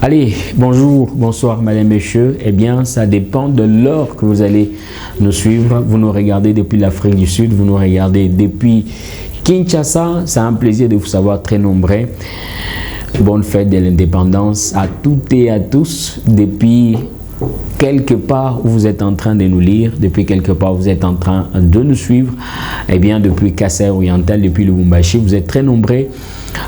Allez, bonjour, bonsoir, madame, messieurs. Eh bien, ça dépend de l'heure que vous allez nous suivre. Vous nous regardez depuis l'Afrique du Sud, vous nous regardez depuis Kinshasa. C'est un plaisir de vous savoir très nombreux. Bonne fête de l'indépendance à toutes et à tous. Depuis quelque part où vous êtes en train de nous lire, depuis quelque part où vous êtes en train de nous suivre, eh bien, depuis Kasai Oriental, depuis Lubumbashi, vous êtes très nombreux.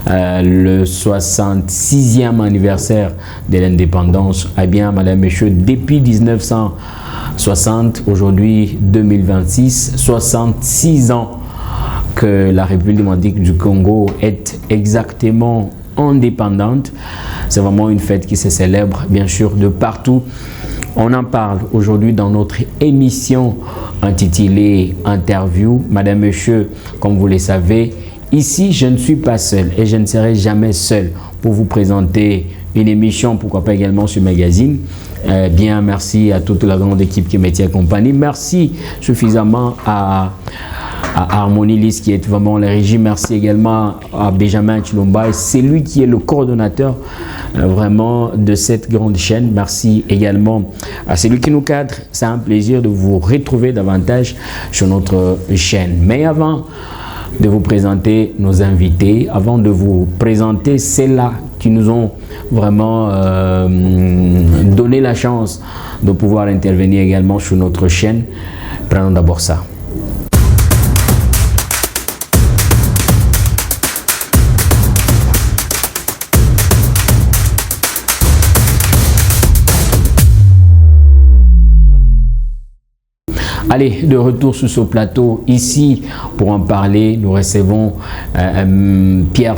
Le 66e anniversaire de l'indépendance, eh bien, madame, messieurs, depuis 1960, aujourd'hui 2026, 66 ans que la République démocratique du Congo est exactement indépendante. C'est vraiment une fête qui se célèbre, bien sûr, de partout. On en parle aujourd'hui dans notre émission intitulée Interview. Madame, monsieur, comme vous le savez, ici, je ne suis pas seul et je ne serai jamais seul pour vous présenter une émission, pourquoi pas également ce magazine. Bien, merci à toute la grande équipe qui m'y accompagne. Merci suffisamment à Harmonie Lys qui est vraiment la régie. Merci également à Benjamin Chilomba, c'est lui qui est le coordonnateur vraiment de cette grande chaîne. Merci également à celui qui nous cadre. C'est un plaisir de vous retrouver davantage sur notre chaîne. Mais avant de vous présenter nos invités, avant de vous présenter ceux-là qui nous ont vraiment donné la chance de pouvoir intervenir également sur notre chaîne, prenons d'abord ça. Allez, de retour sur ce plateau, ici, pour en parler, nous recevons Pierre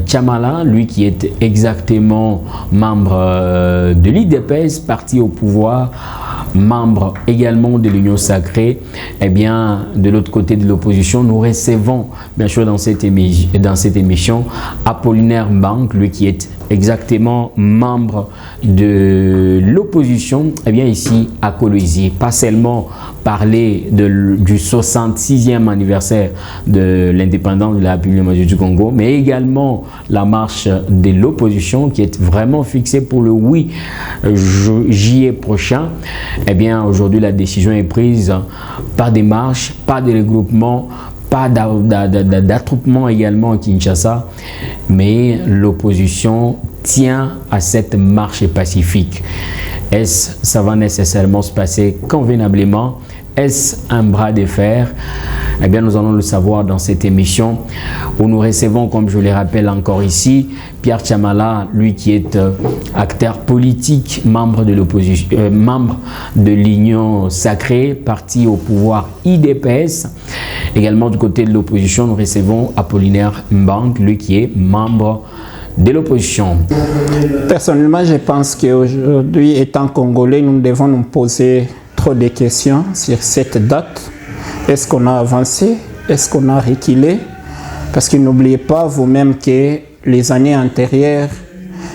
Tchamala, lui qui est exactement membre de l'IDPS, parti au pouvoir, membre également de l'Union Sacrée. Eh bien, de l'autre côté de l'opposition, nous recevons, bien sûr, dans cette émission, Apollinaire Mbangue, lui qui est exactement membre de l'opposition, eh bien ici à Kolwezi. Pas seulement parler du 66e anniversaire de l'indépendance de la République démocratique du Congo, mais également la marche de l'opposition qui est vraiment fixée pour le 8 juillet prochain. Eh bien aujourd'hui la décision est prise, pas de marche, pas de regroupement, pas d'attroupement également à Kinshasa, mais l'opposition tient à cette marche pacifique. Est-ce ça va nécessairement se passer convenablement? Est-ce un bras de fer? Eh bien, nous allons le savoir dans cette émission où nous recevons, comme je le rappelle encore ici, Pierre Tchamala, lui qui est acteur politique, membre de l'opposition, membre de l'Union Sacrée, parti au pouvoir IDPS. Également du côté de l'opposition, nous recevons Apollinaire Mbangue, lui qui est membre de l'opposition. Personnellement, je pense qu'aujourd'hui, étant Congolais, nous devons nous poser trop de questions sur cette date. Est-ce qu'on a avancé? Est-ce qu'on a reculé? Parce que n'oubliez pas vous-même que les années antérieures,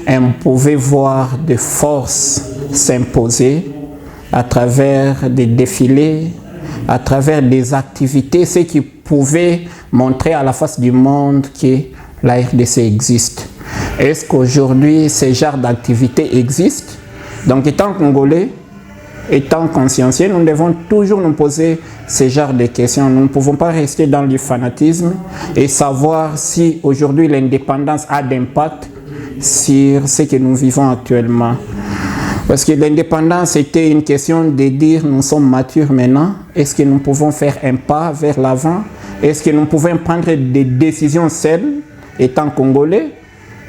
on pouvait voir des forces s'imposer à travers des défilés, à travers des activités, ce qui pouvait montrer à la face du monde que la RDC existe. Est-ce qu'aujourd'hui, ce genre d'activité existe? Donc, étant Congolais, étant consciencieux, nous devons toujours nous poser ce genre de questions. Nous ne pouvons pas rester dans le fanatisme et savoir si aujourd'hui l'indépendance a d'impact sur ce que nous vivons actuellement. Parce que l'indépendance était une question de dire nous sommes matures maintenant. Est-ce que nous pouvons faire un pas vers l'avant? Est-ce que nous pouvons prendre des décisions seuls, étant Congolais?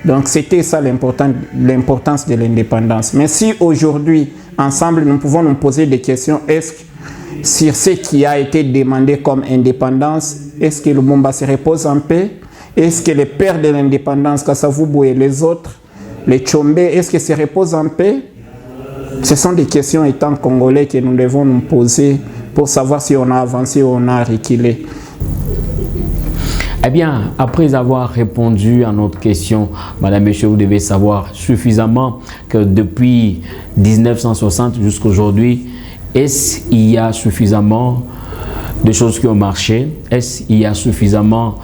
Donc c'était ça l'importance de l'indépendance. Mais si aujourd'hui, ensemble, nous pouvons nous poser des questions, est-ce que sur ce qui a été demandé comme indépendance, est-ce que le Lumumba se repose en paix? Est-ce que les pères de l'indépendance, Kasavubu et les autres, les Tchombe, est-ce qu'ils se reposent en paix? Ce sont des questions étant congolais que nous devons nous poser pour savoir si on a avancé ou on a reculé. Eh bien, après avoir répondu à notre question, madame, monsieur, vous devez savoir suffisamment que depuis 1960 jusqu'à aujourd'hui, est-ce qu'il y a suffisamment de choses qui ont marché? Est-ce qu'il y a suffisamment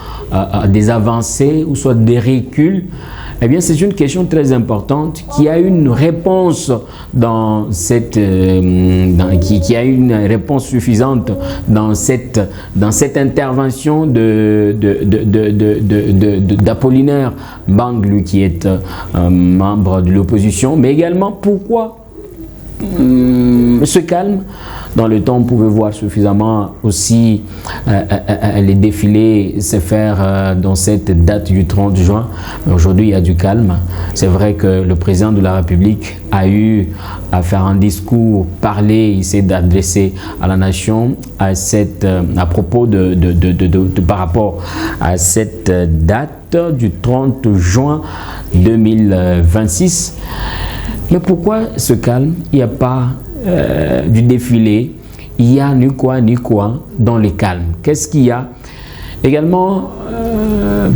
des avancées ou soit des reculs? Eh bien, c'est une question très importante qui a une réponse dans cette, qui a une réponse suffisante dans cette intervention d'Apollinaire Mbang, lui qui est membre de l'opposition, mais également pourquoi ce calme. Dans le temps, on pouvait voir suffisamment aussi les défilés se faire dans cette date du 30 juin. Mais aujourd'hui, il y a du calme. C'est vrai que le président de la République a eu à faire un discours, parler, il s'est adressé à la nation à propos par rapport à cette date du 30 juin 2026. Mais pourquoi ce calme? Il n'y a pas du défilé, il y a ni quoi dans le calme. Qu'est-ce qu'il y a? Également,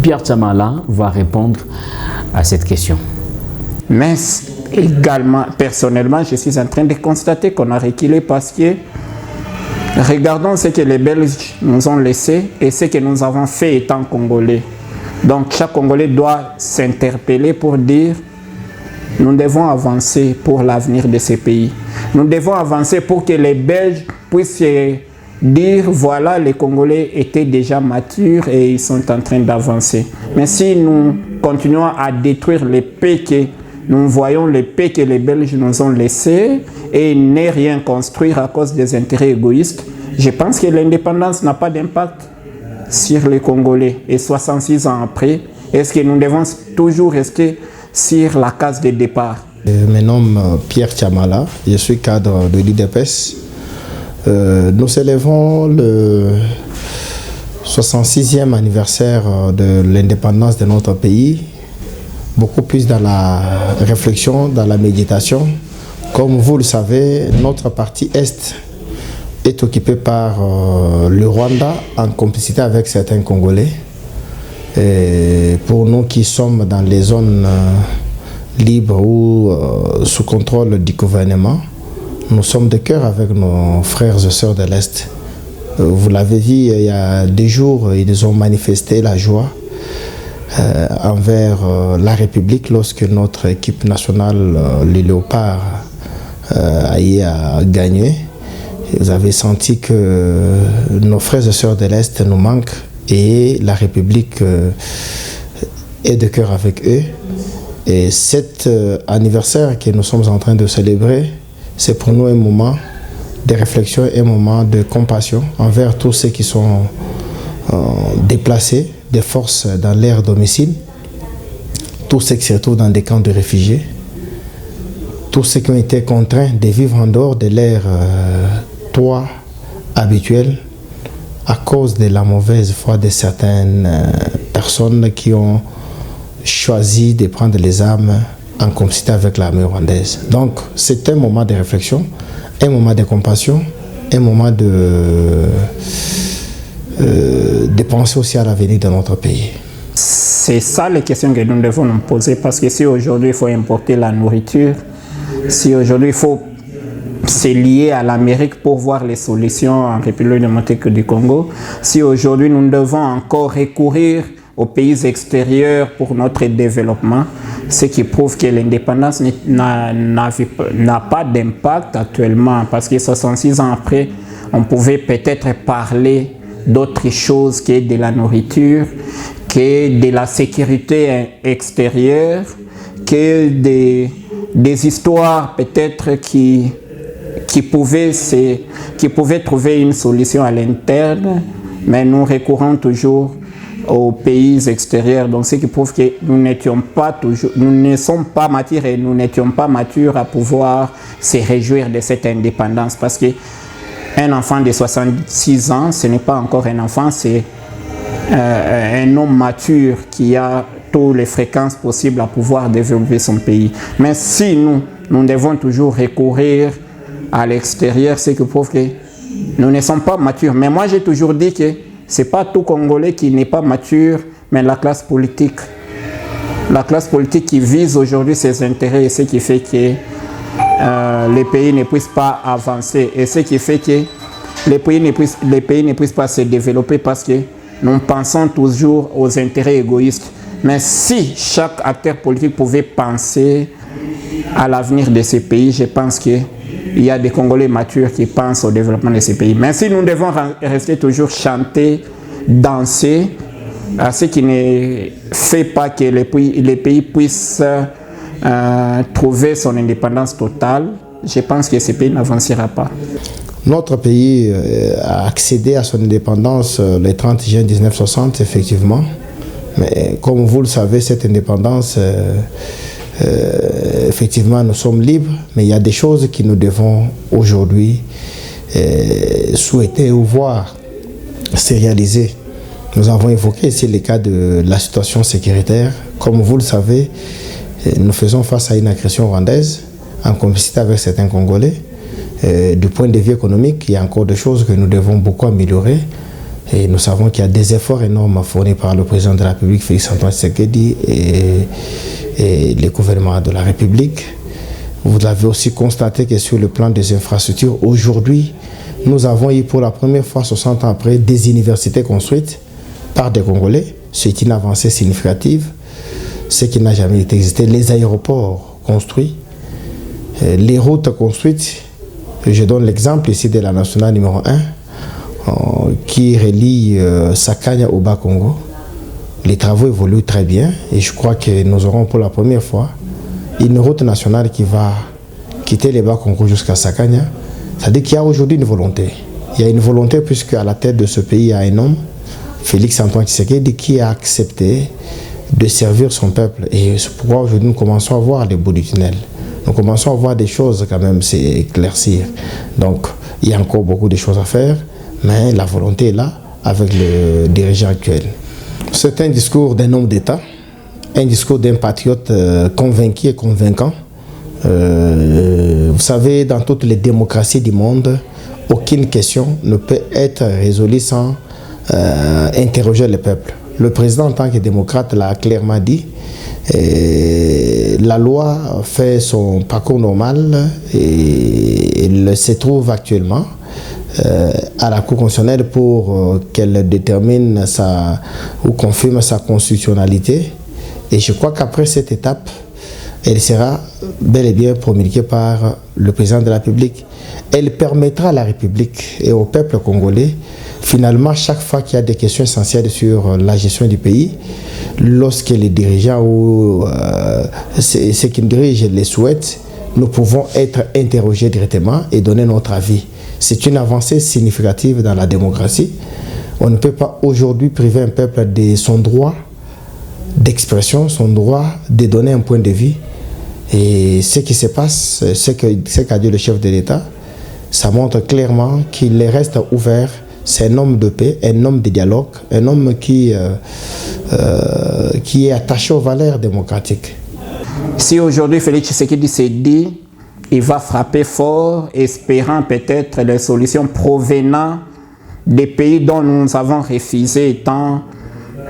Pierre Tchamala va répondre à cette question. Mais également, personnellement, je suis en train de constater qu'on a reculé parce que regardons ce que les Belges nous ont laissé et ce que nous avons fait étant Congolais. Donc chaque Congolais doit s'interpeller pour dire: nous devons avancer pour l'avenir de ces pays. Nous devons avancer pour que les Belges puissent dire: voilà, les Congolais étaient déjà matures et ils sont en train d'avancer. Mais si nous continuons à détruire les paix que nous voyons, les paix que les Belges nous ont laissés et ne rien construire à cause des intérêts égoïstes, je pense que l'indépendance n'a pas d'impact sur les Congolais. Et 66 ans après, est-ce que nous devons toujours rester sur la case de départ? Je me nomme Pierre Tchamala, je suis cadre de l'IDPS. Nous célébrons le 66e anniversaire de l'indépendance de notre pays, beaucoup plus dans la réflexion, dans la méditation. Comme vous le savez, notre partie Est est occupée par le Rwanda en complicité avec certains Congolais. Et pour nous qui sommes dans les zones libres ou sous contrôle du gouvernement, nous sommes de cœur avec nos frères et sœurs de l'Est. Vous l'avez vu, il y a 2 jours, ils ont manifesté la joie envers la République lorsque notre équipe nationale, les Léopards, a gagné. Vous avez senti que nos frères et sœurs de l'Est nous manquent et la République est de cœur avec eux. Et cet anniversaire que nous sommes en train de célébrer, c'est pour nous un moment de réflexion, un moment de compassion envers tous ceux qui sont déplacés de force dans leur domicile, tous ceux qui se retrouvent dans des camps de réfugiés, tous ceux qui ont été contraints de vivre en dehors de leur toit habituel à cause de la mauvaise foi de certaines personnes qui ont choisi de prendre les armes en complicité avec l'armée rwandaise. Donc c'est un moment de réflexion, un moment de compassion, un moment de penser aussi à l'avenir de notre pays. C'est ça les questions que nous devons nous poser, parce que si aujourd'hui il faut importer la nourriture, si aujourd'hui il faut se lier à l'Amérique pour voir les solutions en République démocratique du Congo, si aujourd'hui nous devons encore recourir aux pays extérieurs pour notre développement, ce qui prouve que l'indépendance n'a pas d'impact actuellement, parce que 66 ans après, on pouvait peut-être parler d'autres choses que de la nourriture, que de la sécurité extérieure, que des histoires peut-être qui pouvaient trouver une solution à l'interne, mais nous recourons toujours aux pays extérieurs. Donc ce qui prouve que nous ne sommes pas matures et nous n'étions pas matures à pouvoir se réjouir de cette indépendance, parce que un enfant de 66 ans, ce n'est pas encore un enfant, c'est un homme mature qui a toutes les fréquences possibles à pouvoir développer son pays. Mais si nous devons toujours recourir à l'extérieur, c'est que prouve que nous ne sommes pas matures. Mais moi, j'ai toujours dit que ce n'est pas tout Congolais qui n'est pas mature, mais la classe politique. La classe politique qui vise aujourd'hui ses intérêts et ce qui fait que les pays ne puissent pas avancer. Et ce qui fait que les pays ne puissent pas se développer, parce que nous pensons toujours aux intérêts égoïstes. Mais si chaque acteur politique pouvait penser à l'avenir de ces pays, je pense qu'il y a des Congolais matures qui pensent au développement de ces pays. Mais si nous devons rester toujours chanter, danser, ce qui ne fait pas que les pays puissent trouver son indépendance totale, je pense que ce pays n'avancera pas. Notre pays a accédé à son indépendance le 30 juin 1960, effectivement. Mais comme vous le savez, cette indépendance, effectivement, nous sommes libres, mais il y a des choses que nous devons aujourd'hui souhaiter ou voir se réaliser. Nous avons évoqué ici le cas de la situation sécuritaire. Comme vous le savez, nous faisons face à une agression rwandaise en complicité avec certains Congolais. Du point de vue économique, il y a encore des choses que nous devons beaucoup améliorer. Et nous savons qu'il y a des efforts énormes fournis par le président de la République, Félix-Antoine Tshisekedi, et le gouvernement de la République. Vous avez aussi constaté que sur le plan des infrastructures, aujourd'hui, nous avons eu pour la première fois, 60 ans après, des universités construites par des Congolais. C'est une avancée significative, ce qui n'a jamais été existé. Les aéroports construits, les routes construites. Je donne l'exemple ici de la nationale numéro 1, qui relie Sakanya au Bas-Congo. Les travaux évoluent très bien et je crois que nous aurons pour la première fois une route nationale qui va quitter les Bas-Congo jusqu'à Sakanya. C'est-à-dire qu'il y a aujourd'hui une volonté. Il y a une volonté puisque à la tête de ce pays, il y a un homme, Félix-Antoine Tshisekedi, qui a accepté de servir son peuple. Et c'est pourquoi aujourd'hui nous commençons à voir les bouts du tunnel. Nous commençons à voir des choses quand même s'éclaircir. Donc il y a encore beaucoup de choses à faire, mais la volonté est là avec le dirigeant actuel. C'est un discours d'un homme d'État, un discours d'un patriote convaincu et convaincant. Vous savez, dans toutes les démocraties du monde, aucune question ne peut être résolue sans interroger le peuple. Le président, en tant que démocrate, l'a clairement dit. La loi fait son parcours normal et elle se trouve actuellement à la Cour constitutionnelle pour qu'elle détermine ou confirme sa constitutionnalité. Et je crois qu'après cette étape, elle sera bel et bien promulguée par le président de la République. Elle permettra à la République et au peuple congolais, finalement, chaque fois qu'il y a des questions essentielles sur la gestion du pays, lorsque les dirigeants ou ceux qui nous dirigent les souhaitent, nous pouvons être interrogés directement et donner notre avis. C'est une avancée significative dans la démocratie. On ne peut pas aujourd'hui priver un peuple de son droit d'expression, son droit de donner un point de vue. Et ce qui se passe, ce qu'a dit le chef de l'État, ça montre clairement qu'il reste ouvert. C'est un homme de paix, un homme de dialogue, un homme qui est attaché aux valeurs démocratiques. Si aujourd'hui Félix Tshisekedi s'est dit, il va frapper fort, espérant peut-être les solutions provenant des pays dont nous avons refusé étant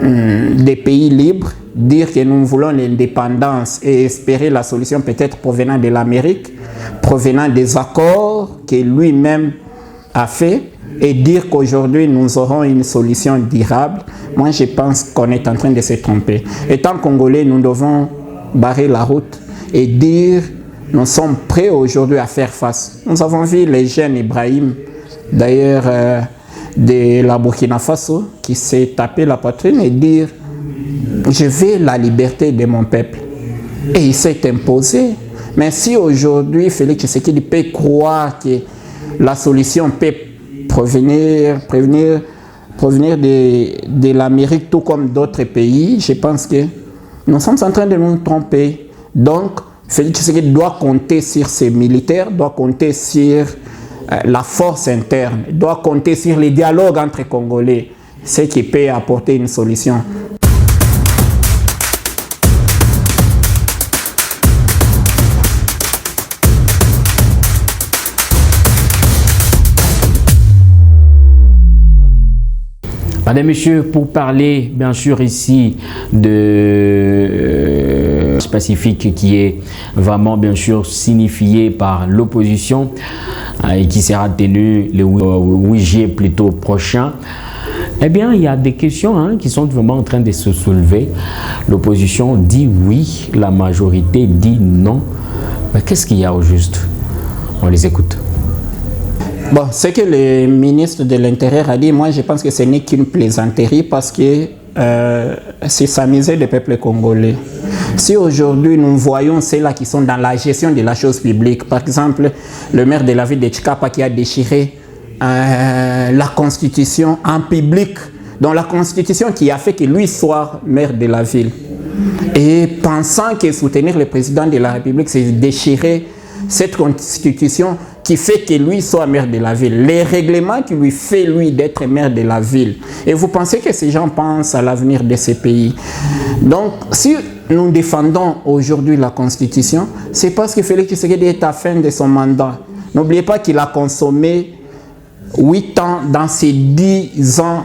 des pays libres, dire que nous voulons l'indépendance et espérer la solution peut-être provenant de l'Amérique, provenant des accords que lui-même a fait, et dire qu'aujourd'hui nous aurons une solution durable, moi je pense qu'on est en train de se tromper. Étant Congolais, nous devons barrer la route et dire nous sommes prêts aujourd'hui à faire face. Nous avons vu les jeunes Ibrahim, d'ailleurs de la Burkina Faso, qui s'est tapé la poitrine et dire je veux la liberté de mon peuple. Et il s'est imposé. Mais si aujourd'hui Félix Tshisekedi peut croire que la solution peut provenir de l'Amérique tout comme d'autres pays, je pense que nous sommes en train de nous tromper. Donc, Félix Tshisekedi doit compter sur ses militaires, doit compter sur la force interne, doit compter sur les dialogues entre Congolais, ce qui peut apporter une solution. Mesdames et messieurs, pour parler bien sûr ici de Pacifique qui est vraiment bien sûr signifié par l'opposition et qui sera tenu le 8 juillet plutôt prochain. Eh bien, il y a des questions qui sont vraiment en train de se soulever. L'opposition dit oui, la majorité dit non. Mais qu'est-ce qu'il y a au juste? On les écoute. Bon, ce que le ministre de l'Intérieur a dit, moi je pense que ce n'est qu'une plaisanterie parce que c'est s'amuser le peuple congolais. Si aujourd'hui nous voyons ceux-là qui sont dans la gestion de la chose publique, par exemple le maire de la ville de Tchikapa qui a déchiré la constitution en public, dans la constitution qui a fait que lui soit maire de la ville, et pensant que soutenir le président de la République c'est déchirer cette constitution qui fait que lui soit maire de la ville, les règlements qui lui fait lui d'être maire de la ville. Et vous pensez que ces gens pensent à l'avenir de ces pays? Donc si nous défendons aujourd'hui la constitution, c'est parce que Félix Tshisekedi est à la fin de son mandat. N'oubliez pas qu'il a consommé 8 ans dans ces 10 ans,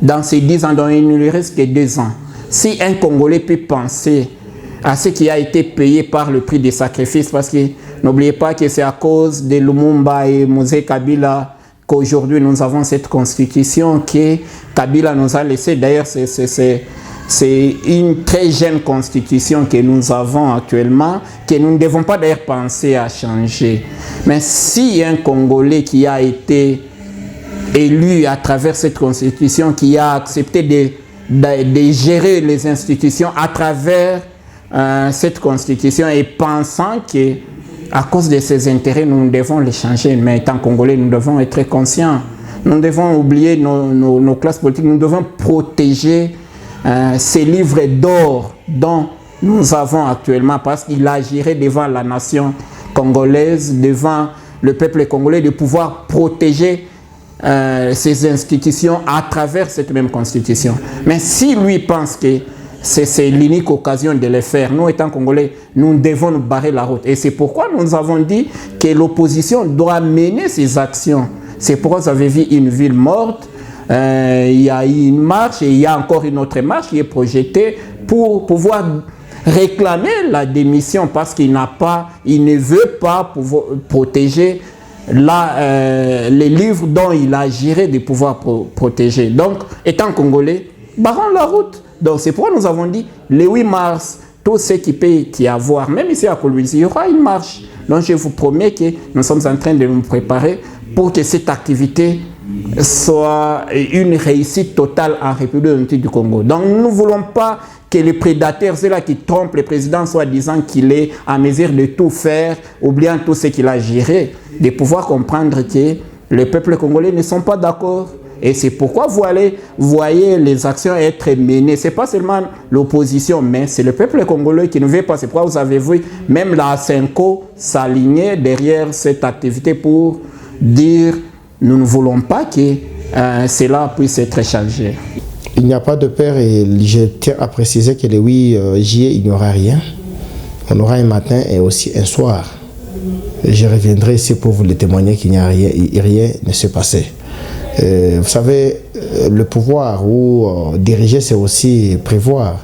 dont il ne lui reste que 2 ans. Si un Congolais peut penser à ce qui a été payé par le prix des sacrifices, parce que n'oubliez pas que c'est à cause de Lumumba et Mosé Kabila qu'aujourd'hui nous avons cette constitution que Kabila nous a laissé. D'ailleurs, c'est une très jeune constitution que nous avons actuellement, que nous ne devons pas d'ailleurs penser à changer. Mais s'il y a un Congolais qui a été élu à travers cette constitution, qui a accepté de gérer les institutions à travers cette constitution et pensant que à cause de ses intérêts, nous devons les changer. Mais étant Congolais, nous devons être conscients. Nous devons oublier nos classes politiques. Nous devons protéger ces livres d'or dont nous avons actuellement, parce qu'il agirait devant la nation congolaise, devant le peuple congolais, de pouvoir protéger ces institutions à travers cette même constitution. Mais si lui pense que c'est l'unique occasion de le faire, nous étant Congolais, nous devons nous barrer la route. Et c'est pourquoi nous avons dit que l'opposition doit mener ses actions. C'est pourquoi vous avez vu une ville morte, il y a une marche et il y a encore une autre marche qui est projetée pour pouvoir réclamer la démission, parce qu'il ne veut pas pouvoir protéger les livres dont il a géré de pouvoir protéger. Donc, étant Congolais, barrons la route. Donc, c'est pourquoi nous avons dit, le 8 mars, tout ce qui peut y avoir, même ici à Kolwezi, il y aura une marche. Donc, je vous promets que nous sommes en train de nous préparer pour que cette activité soit une réussite totale en République du Congo. Donc, nous ne voulons pas que les prédateurs, ceux-là qui trompent le président, soit disant qu'il est en mesure de tout faire, oubliant tout ce qu'il a géré, de pouvoir comprendre que le peuple congolais ne sont pas d'accord. Et c'est pourquoi vous voyez les actions être menées. Ce n'est pas seulement l'opposition, mais c'est le peuple congolais qui ne veut pas. C'est pourquoi vous avez vu même la ASENCO s'aligner derrière cette activité pour dire nous ne voulons pas que cela puisse être changé. Il n'y a pas de peur et je tiens à préciser que le 8 juillet, il n'y aura rien. On aura un matin et aussi un soir. Je reviendrai ici pour vous le témoigner qu'il n'y a rien ne s'est passé. Vous savez, le pouvoir ou diriger, c'est aussi prévoir.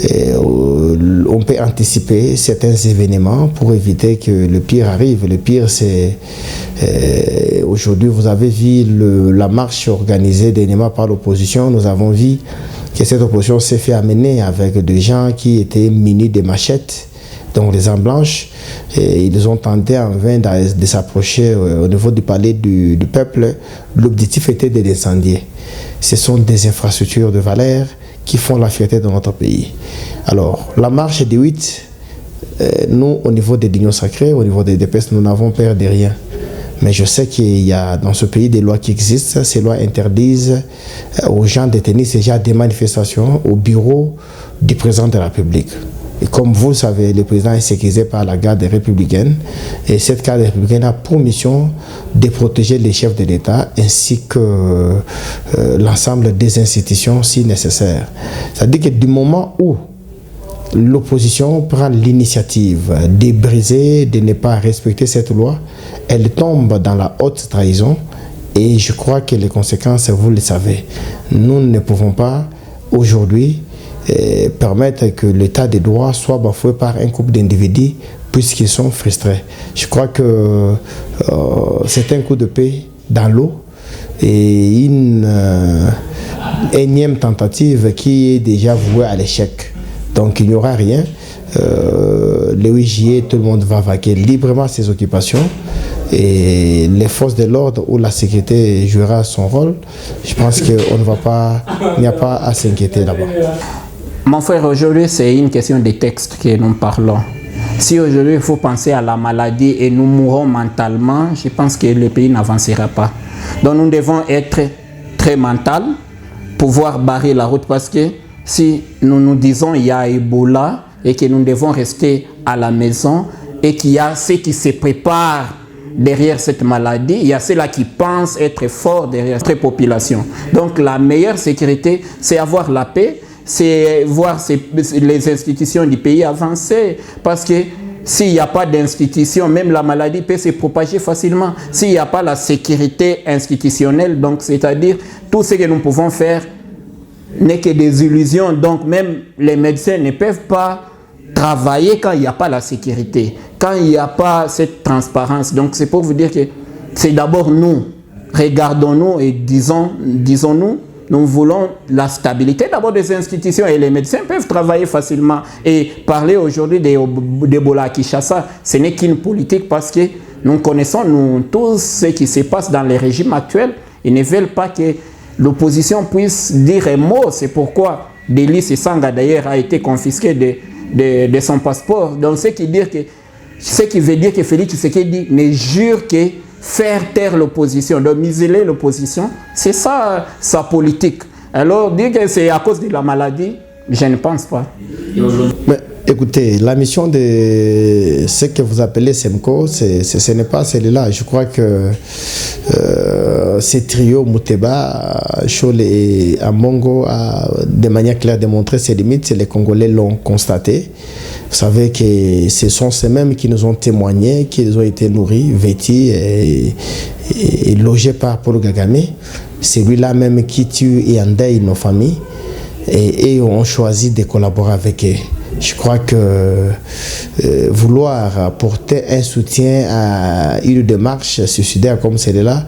On peut anticiper certains événements pour éviter que le pire arrive. Le pire, c'est aujourd'hui, vous avez vu la marche organisée dernièrement par l'opposition. Nous avons vu que cette opposition s'est fait amener avec des gens qui étaient munis de machettes, donc les armes blanches. Et ils ont tenté en vain de s'approcher au niveau du palais du peuple. L'objectif était de l'incendier. Ce sont des infrastructures de valeur qui font la fierté de notre pays. Alors, la marche des 8, nous, au niveau des unions sacrées, au niveau des DPS, nous n'avons peur de rien. Mais je sais qu'il y a dans ce pays des lois qui existent. Ces lois interdisent aux gens de tenir ces genres de manifestations au bureau du président de la République. Et comme vous le savez, le président est sécurisé par la garde républicaine. Et cette garde républicaine a pour mission de protéger les chefs de l'État ainsi que l'ensemble des institutions si nécessaire. C'est-à-dire que du moment où l'opposition prend l'initiative de briser, de ne pas respecter cette loi, elle tombe dans la haute trahison. Et je crois que les conséquences, vous le savez. Nous ne pouvons pas aujourd'hui permettre que l'état de droit soit bafoué par un couple d'individus puisqu'ils sont frustrés. Je crois que c'est un coup de paix dans l'eau et énième tentative qui est déjà vouée à l'échec. Donc il n'y aura rien. Le 8 juillet, tout le monde va vaquer librement ses occupations et les forces de l'ordre ou la sécurité jouera son rôle. Je pense qu'il n'y a pas à s'inquiéter là-bas. Mon frère, aujourd'hui, c'est une question de texte que nous parlons. Si aujourd'hui il faut penser à la maladie et nous mourrons mentalement, je pense que le pays n'avancera pas. Donc nous devons être très mental, pouvoir barrer la route, parce que si nous nous disons il y a Ebola et que nous devons rester à la maison et qu'il y a ceux qui se préparent derrière cette maladie, il y a ceux-là qui pensent être forts derrière cette population. Donc la meilleure sécurité, c'est avoir la paix, c'est voir les institutions du pays avancer, parce que s'il n'y a pas d'institution, même la maladie peut se propager facilement. S'il n'y a pas la sécurité institutionnelle, donc c'est-à-dire tout ce que nous pouvons faire n'est que des illusions. Donc même les médecins ne peuvent pas travailler quand il n'y a pas la sécurité, quand il n'y a pas cette transparence. Donc c'est pour vous dire que c'est d'abord nous, regardons-nous et disons-nous, nous voulons la stabilité d'abord des institutions, et les médecins peuvent travailler facilement. Et parler aujourd'hui d'Ebola à Kinshasa, ce n'est qu'une politique, parce que nous connaissons tout ce qui se passe dans les régimes actuels. Ils ne veulent pas que l'opposition puisse dire un mot. C'est pourquoi Delis Sanga d'ailleurs a été confisqué de son passeport. Donc ce qui veut dire que Félix Tshisekedi ne jure que faire taire l'opposition, de museler l'opposition, c'est ça sa politique. Alors dire que c'est à cause de la maladie, je ne pense pas. Mais écoutez, la mission de ce que vous appelez SEMCO, ce n'est pas celle-là. Je crois que ces trios, Mouteba, Chole et Amongo, a de manière claire démontré ses limites. Les Congolais l'ont constaté. Vous savez que ce sont ces-mêmes qui nous ont témoigné, qu'ils ont été nourris, vêtus et logés par Paul Kagame. C'est lui-là même qui tue et endeuille nos familles, et ont choisi de collaborer avec eux. Je crois que vouloir apporter un soutien à une démarche suicidaire comme celle-là,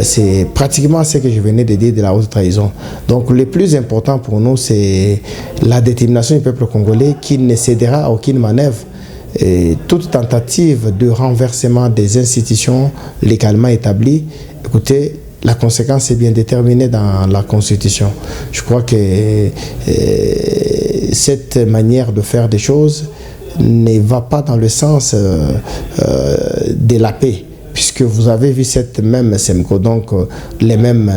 c'est pratiquement ce que je venais de dire de la haute trahison. Donc le plus important pour nous, c'est la détermination du peuple congolais qui ne cédera à aucune manœuvre. Et toute tentative de renversement des institutions légalement établies, écoutez, la conséquence est bien déterminée dans la Constitution. Je crois que cette manière de faire des choses ne va pas dans le sens de la paix, puisque vous avez vu cette même SEMCO, donc les mêmes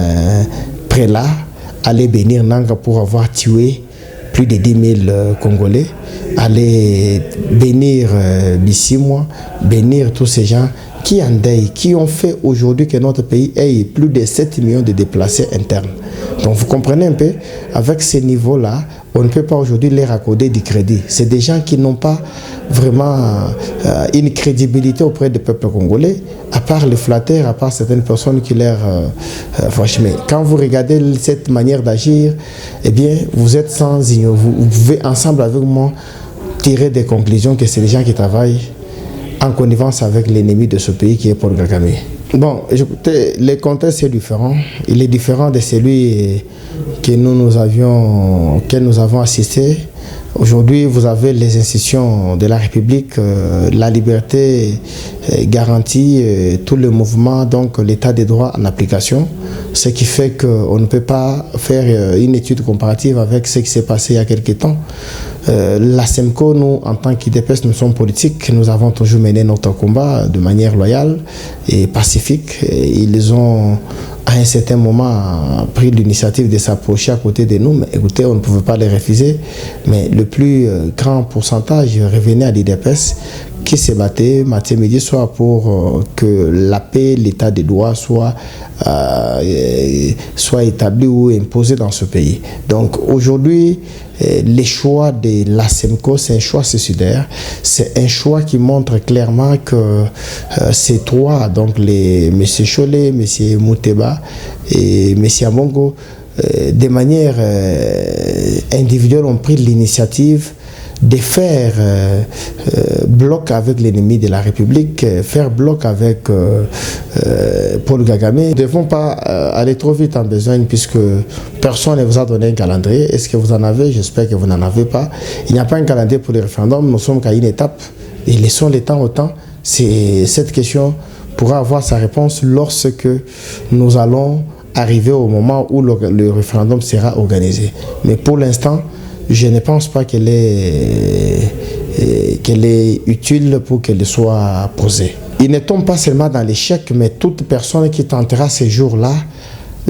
prélats aller bénir Nanga pour avoir tué plus de 10 000 Congolais, aller bénir Bissimwa, bénir tous ces gens qui endeuillent, qui ont fait aujourd'hui que notre pays ait plus de 7 millions de déplacés internes. Donc vous comprenez un peu, avec ces niveaux-là, on ne peut pas aujourd'hui les raccorder du crédit. C'est des gens qui n'ont pas vraiment une crédibilité auprès du peuple congolais, à part les flatteurs, à part certaines personnes qui leur... franchement, quand vous regardez cette manière d'agir, eh bien, vous êtes sans ignorer. Vous pouvez ensemble avec moi tirer des conclusions que c'est des gens qui travaillent en connivence avec l'ennemi de ce pays qui est Paul Kagame. Bon, écoutez, le contexte est différent. Il est différent de celui auquel nous avons assisté. Aujourd'hui, vous avez les institutions de la République, la liberté garantie, tout le mouvement, donc l'état des droits en application, ce qui fait qu'on ne peut pas faire une étude comparative avec ce qui s'est passé il y a quelques temps. La SEMCO, nous, en tant qu'IDPS, nous sommes politiques, nous avons toujours mené notre combat de manière loyale et pacifique. Et ils ont, à un certain moment, pris l'initiative de s'approcher à côté de nous. Mais écoutez, on ne pouvait pas les refuser. Mais le plus grand pourcentage revenait à l'IDPS, qui se battait matin, midi, soir pour que la paix, l'état des droits soit établi ou imposé dans ce pays. Donc aujourd'hui, les choix de la SEMCO, c'est un choix suicidaire. C'est un choix qui montre clairement que ces trois, donc M. Cholet, M. Mouteba et M. Amongo, de manière individuelle, ont pris l'initiative de faire bloc avec l'ennemi de la République, faire bloc avec Paul Kagame. Nous ne devons pas aller trop vite en besogne puisque personne ne vous a donné un calendrier. Est-ce que vous en avez? J'espère que vous n'en avez pas. Il n'y a pas un calendrier pour le référendum. Nous sommes qu'à une étape et laissons le temps au temps. Cette question pourra avoir sa réponse lorsque nous allons arriver au moment où le référendum sera organisé. Mais pour l'instant, je ne pense pas qu'elle est utile pour qu'elle soit posée. Il ne tombe pas seulement dans l'échec, mais toute personne qui tentera ces jours-là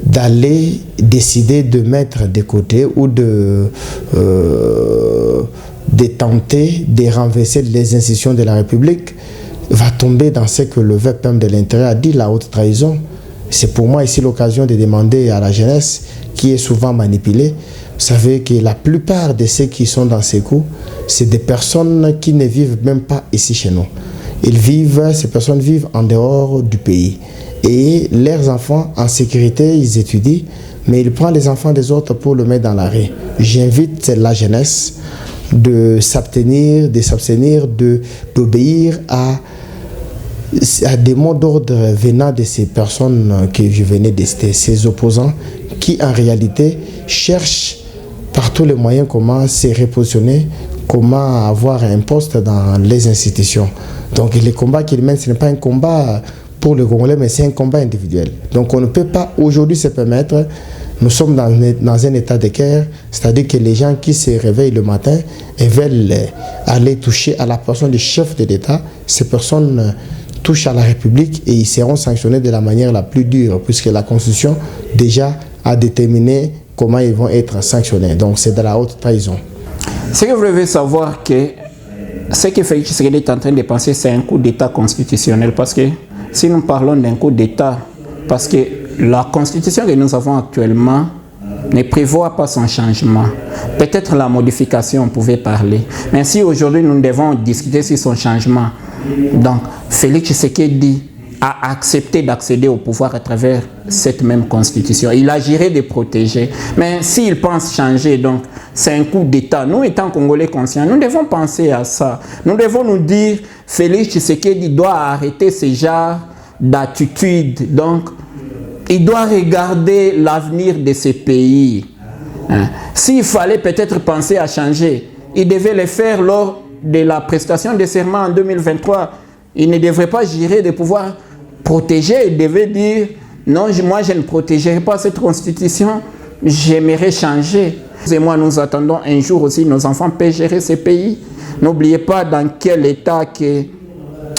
d'aller décider de mettre de côté ou de tenter de renverser les institutions de la République va tomber dans ce que le VPM de l'intérieur a dit, la haute trahison. C'est pour moi ici l'occasion de demander à la jeunesse qui est souvent manipulée. Vous savez que la plupart de ceux qui sont dans ces coups, c'est des personnes qui ne vivent même pas ici chez nous. Ces personnes vivent en dehors du pays. Et leurs enfants en sécurité, ils étudient, mais ils prennent les enfants des autres pour le mettre dans la rue. J'invite la jeunesse de s'abstenir, d'obéir à des mots d'ordre venant de ces personnes que je venais de citer, ces opposants qui en réalité cherchent par tous les moyens comment se repositionner, comment avoir un poste dans les institutions. Donc les combats qu'ils mènent, ce n'est pas un combat pour le Congolais, mais c'est un combat individuel. Donc on ne peut pas aujourd'hui se permettre, nous sommes dans un état de guerre, c'est-à-dire que les gens qui se réveillent le matin et veulent aller toucher à la personne du chef de l'État, ces personnes touchent à la République et ils seront sanctionnés de la manière la plus dure, puisque la Constitution déjà a déterminé comment ils vont être sanctionnés. Donc c'est de la haute trahison. Ce que vous devez savoir, que ce que Félix Tshisekedi est en train de penser, c'est un coup d'État constitutionnel. Parce que si nous parlons d'un coup d'État, parce que la Constitution que nous avons actuellement ne prévoit pas son changement. Peut-être la modification, on pouvait parler. Mais si aujourd'hui nous devons discuter sur son changement, donc Félix Tshisekedi a accepté d'accéder au pouvoir à travers cette même constitution. Il agirait de protéger. Mais s'il pense changer, donc c'est un coup d'État. Nous, étant Congolais conscients, nous devons penser à ça. Nous devons nous dire, Félix Tshisekedi doit arrêter ce genre d'attitude. Donc, il doit regarder l'avenir de ce pays. S'il fallait peut-être penser à changer, il devait le faire lors de la prestation de serment en 2023. Il ne devrait pas gérer de pouvoir protéger. Il devait dire, non, moi je ne protégerai pas cette constitution, j'aimerais changer. Et moi, nous attendons un jour aussi, nos enfants peuvent gérer ce pays. N'oubliez pas dans quel état que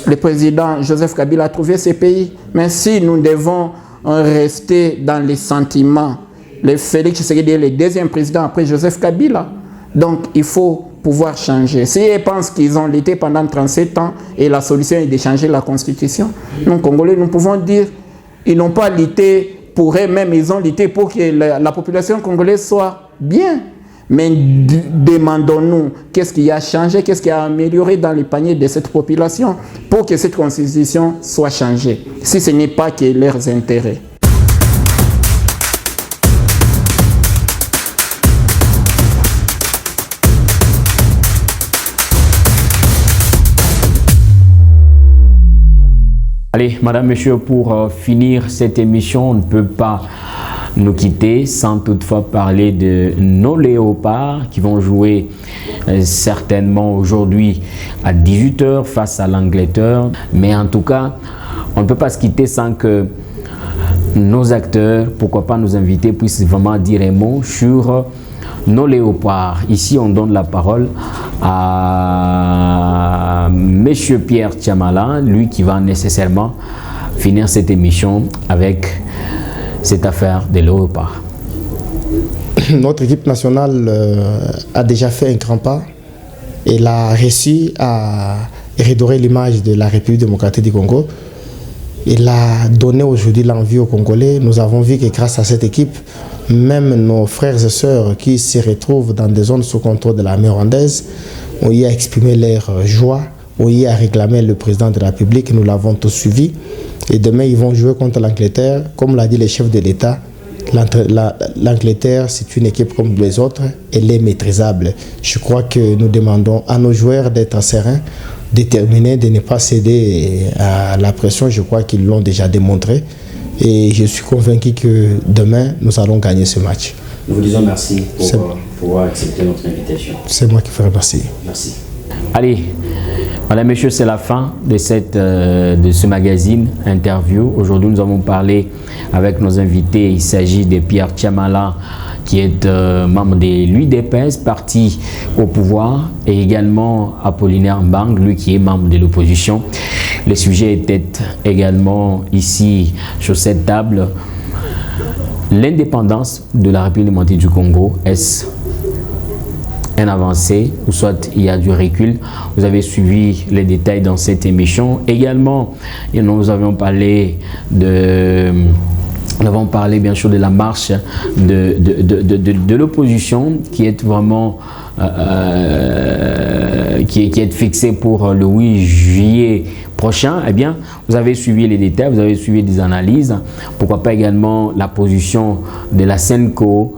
le président Joseph Kabila a trouvé ce pays. Mais si nous devons rester dans les sentiments, le Félix Tshisekedi est le deuxième président après Joseph Kabila. Donc il faut pouvoir changer. S'ils pensent qu'ils ont lutté pendant 37 ans et la solution est de changer la constitution, nous Congolais, nous pouvons dire ils n'ont pas lutté pour eux-mêmes, ils ont lutté pour que la population congolaise soit bien. Mais demandons-nous qu'est-ce qui a changé, qu'est-ce qui a amélioré dans les paniers de cette population pour que cette constitution soit changée, si ce n'est pas que leurs intérêts. Allez, madame, monsieur, pour finir cette émission, on ne peut pas nous quitter sans toutefois parler de nos léopards qui vont jouer certainement aujourd'hui à 18h face à l'Angleterre. Mais en tout cas, on ne peut pas se quitter sans que nos acteurs, pourquoi pas nos invités, puissent vraiment dire un mot sur nos léopards. Ici, on donne la parole à Monsieur Pierre Tchamala, lui qui va nécessairement finir cette émission avec cette affaire des léopards. Notre équipe nationale a déjà fait un grand pas. Elle a réussi à redorer l'image de la République démocratique du Congo. Elle a donné aujourd'hui l'envie aux Congolais. Nous avons vu que grâce à cette équipe, même nos frères et sœurs qui se retrouvent dans des zones sous contrôle de l'armée rwandaise ont eu à exprimer leur joie, ont eu à réclamer le président de la République. Nous l'avons tous suivi. Et demain, ils vont jouer contre l'Angleterre. Comme l'a dit le chef de l'État, L'Angleterre, c'est une équipe comme les autres, elle est maîtrisable. Je crois que nous demandons à nos joueurs d'être sereins, déterminés, de ne pas céder à la pression. Je crois qu'ils l'ont déjà démontré. Et je suis convaincu que demain, nous allons gagner ce match. Nous vous disons merci pour avoir accepté notre invitation. C'est moi qui vous remercie. Merci. Allez, madame, messieurs, c'est la fin de ce magazine interview. Aujourd'hui, nous avons parlé avec nos invités. Il s'agit de Pierre Tchamala, qui est membre de l'UDPS, parti au pouvoir, et également Apollinaire Mbang, lui qui est membre de l'opposition. Le sujet était également ici sur cette table. L'indépendance de la République démocratique du Congo, est-ce un avancé ou soit il y a du recul? Vous avez suivi les détails dans cette émission. Également, nous avons parlé bien sûr de la marche de l'opposition qui est vraiment qui est fixée pour le 8 juillet prochain. Eh bien, vous avez suivi les détails, vous avez suivi des analyses. Pourquoi pas également la position de la Senco.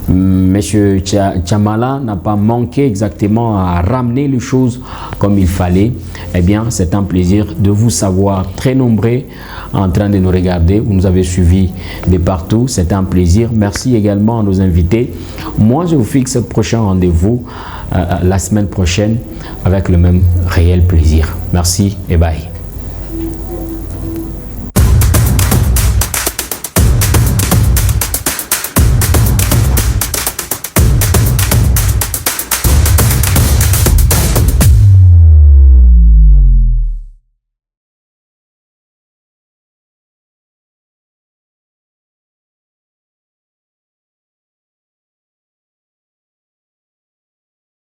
Monsieur Tchamala n'a pas manqué exactement à ramener les choses comme il fallait. Eh bien, c'est un plaisir de vous savoir très nombreux en train de nous regarder. Vous nous avez suivis de partout. C'est un plaisir. Merci également à nos invités. Moi, je vous fixe le prochain rendez-vous la semaine prochaine avec le même réel plaisir. Merci et bye.